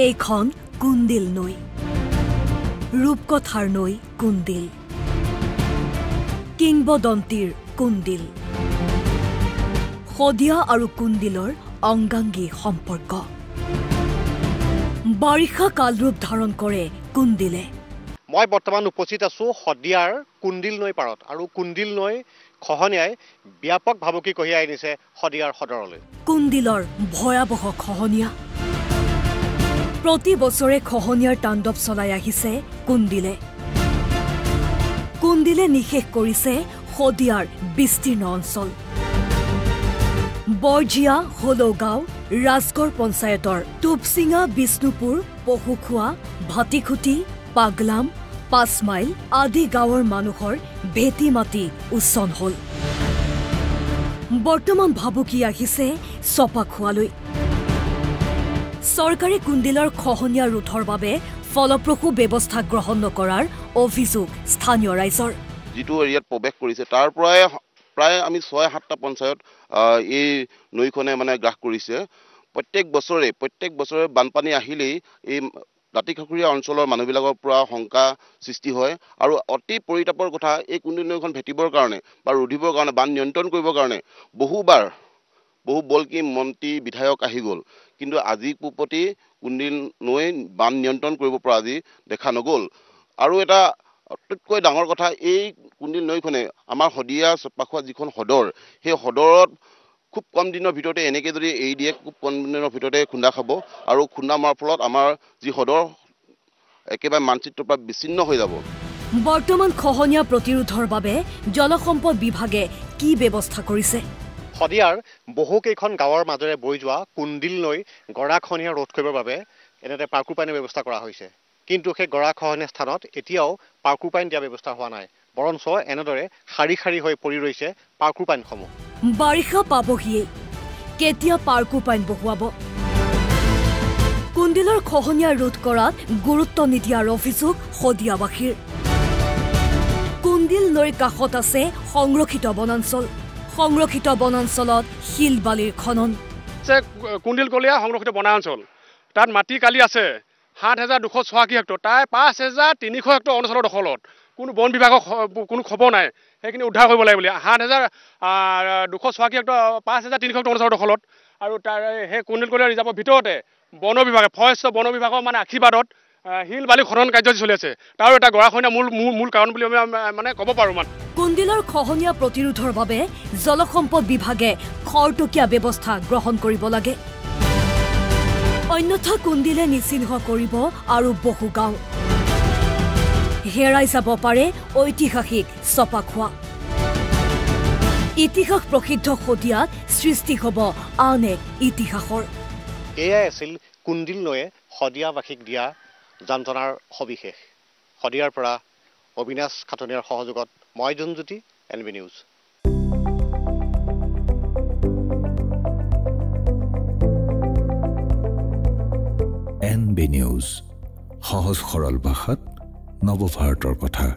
এইখন কুন্দিল নৈ ৰূপকথাৰ নৈ কুন্দিল কিংবদন্তীৰ কুন্দিল শদিয়া আৰু কুন্দিলৰ অংগাংগী সম্পৰ্ক বাৰিষা কালৰূপ ধাৰণ কৰে কুন্দিলে মই বৰ্তমান উপস্থিত আছো শদিয়াৰ কুন্দিল নৈ পাৰত আৰু কুন্দিল নৈ খহনীয়াই ব্যাপক ভাবুকি কঢ়িয়াই আনিছে শদিয়াৰ সদৰলৈ কুন্দিলৰ ভয়াবহ খহনীয়া প্ৰতি বছৰে খহনীয়াৰ তাণ্ডৱ চলাই আহিছে কুন্দিলে কুন্দিলে নিশেষ কৰিছে শদিয়াৰ বিস্তীৰ্ণ অঞ্চল বৰজিয়া হলৌগাঁও ৰাজগড় পঞ্চায়তৰ টুপচিঙা বিষ্ণুপুৰ পহুখোৱা ভাটিখুটি পাগলাম 5 মাইল আদি গাঁৱৰ মানুহৰ ভেটি মাটি উচ্ছন হল বৰ্তমান ভাবুকি আহিছে চপাখোৱালৈ চৰকাৰী কুন্দিলৰ খহনীয়া ৰোধৰ বাবে ফলপ্ৰসূ ব্যৱস্থা গ্ৰহণ নকৰাৰ অভিযোগ স্থানীয় ৰাইজৰ যিটো এৰিয়াত প্ৰৱেশ কৰিছে তাৰ প্ৰায় আমি 6-7টা পঞ্চায়ত এই নৈখনে মানে গ্ৰাস কৰিছে প্ৰত্যেক বছৰে বানপানী আহিলেই এই দাঁতিকাষৰীয়া অঞ্চলৰ মানুহবিলাকৰ পৰা শংকা সৃষ্টি হয় আৰু অতি পৰিতাপৰ কথা এই কুন্দিল নৈখন ভেটিবৰ কাৰণে বা ৰোধিবৰ কাৰণে বান নিয়ন্ত্ৰণ কৰিবৰ কাৰণে বহু বলকি মন্ত্ৰী বিধায়ক আহি গ'ল কিন্তু আজি পুপতি কুন্দিল নৈ বান নিয়ন্ত্ৰণ কৰিব পৰা আজি দেখা নগ'ল আৰু এটা অতিকৈ ডাঙৰ কথা এই কুন্দিল নৈখনে আমাৰ শদিয়া চপাখোৱা যিখন সদৰ সেই সদৰত খুব কম দিনৰ ভিতৰতে এনেকৈ যদি এৰি দিয়ে খুব কম দিনৰ ভিতৰতে খুন্দা খাব আৰু খুন্দা মৰাৰ ফলত আমাৰ যি সদৰ একেবাৰে মানচিত্ৰৰ পৰা বিচ্ছিন্ন হৈ যাব বৰ্তমান খহনীয়া প্ৰতিৰোধৰ বাবে জলসম্পদ বিভাগে কি ব্যৱস্থা কৰিছে শদিয়াৰ বহুকেইখন গাঁৱৰ মাজেৰে বৈ যোৱা কুন্দিল নৈ গৰাখহনীয়া ৰোধ কৰিবৰ বাবে এনেতে পাৰ্কুৰ পানীৰ ব্যৱস্থা কৰা হৈছে কিন্তু সেই গৰাখহনীয়া স্থানত এতিয়াও পাৰ্কুৰ পানী দিয়া ব্যৱস্থা হোৱা নাই বৰঞ্চ এনেদৰে শাৰী শাৰী হৈ পৰি ৰৈছে পাৰ্কুৰ পানীসমূহ বাৰিষা পাবহিয়ে কেতিয়া পাৰ্কুৰ পানী বহুৱাব কুন্দিলৰ খহনীয়া ৰোধ কৰাত গুৰুত্ব নিদিয়াৰ অভিযোগ শদিয়াবাসীৰ কুন্দিল নৈৰ কাষত আছে সংৰক্ষিত বনাঞ্চলত শিল বালিৰ খনন কুন্দিল কলীয়া সংৰক্ষিত বনাঞ্চল তাত মাটি কালি আছে 7,286 হেক্টৰ তাই 5,300 হেক্টৰ অঞ্চলৰ দখলত কোনো বন বিভাগৰ কোনো খবৰ নাই সেইখিনি উদ্ধাৰ কৰিব লাগে বুলি 7,286 হেক্টৰ 5,300 হেক্টৰ অঞ্চলৰ দখলত আৰু তাৰ সেই কুন্দিল কলীয়া ৰিজাৰ্ভৰ ভিতৰতে বন বিভাগে ফৰেষ্ট বন বিভাগৰ মানে আশীৰ্বাদত শিল বালি খনন কাৰ্যসূচী চলি আছে তাৰ এটা গৰাখহনীয়া মূল কাৰণ বুলি আমি মানে ক'ব পাৰোঁ মানে কুন্দিলৰ খহনীয়া প্ৰতিৰোধৰ বাবে জলসম্পদ বিভাগে খৰতকীয়া ব্যৱস্থা গ্ৰহণ কৰিব লাগে অন্যথা কুন্দিলে নিচিহ্ন কৰিব আৰু বহু গাঁও হেৰাই যাব পাৰে ঐতিহাসিক চপাখোৱা ইতিহাস প্ৰসিদ্ধ শদিয়াত সৃষ্টি হ'ব আন এক ইতিহাসৰ এয়াই আছিল কুন্দিল নৈয়ে শদিয়াবাসীক দিয়া যান্ত্ৰনাৰ সবিশেষ শদিয়াৰ পৰা অবিনাশ খাটনিয়াৰ সহযোগত মই জুনজ্যোতি NB নিউজ NB নিউজ সহজ সৰল ভাষাত নৱভাৰতৰ কথা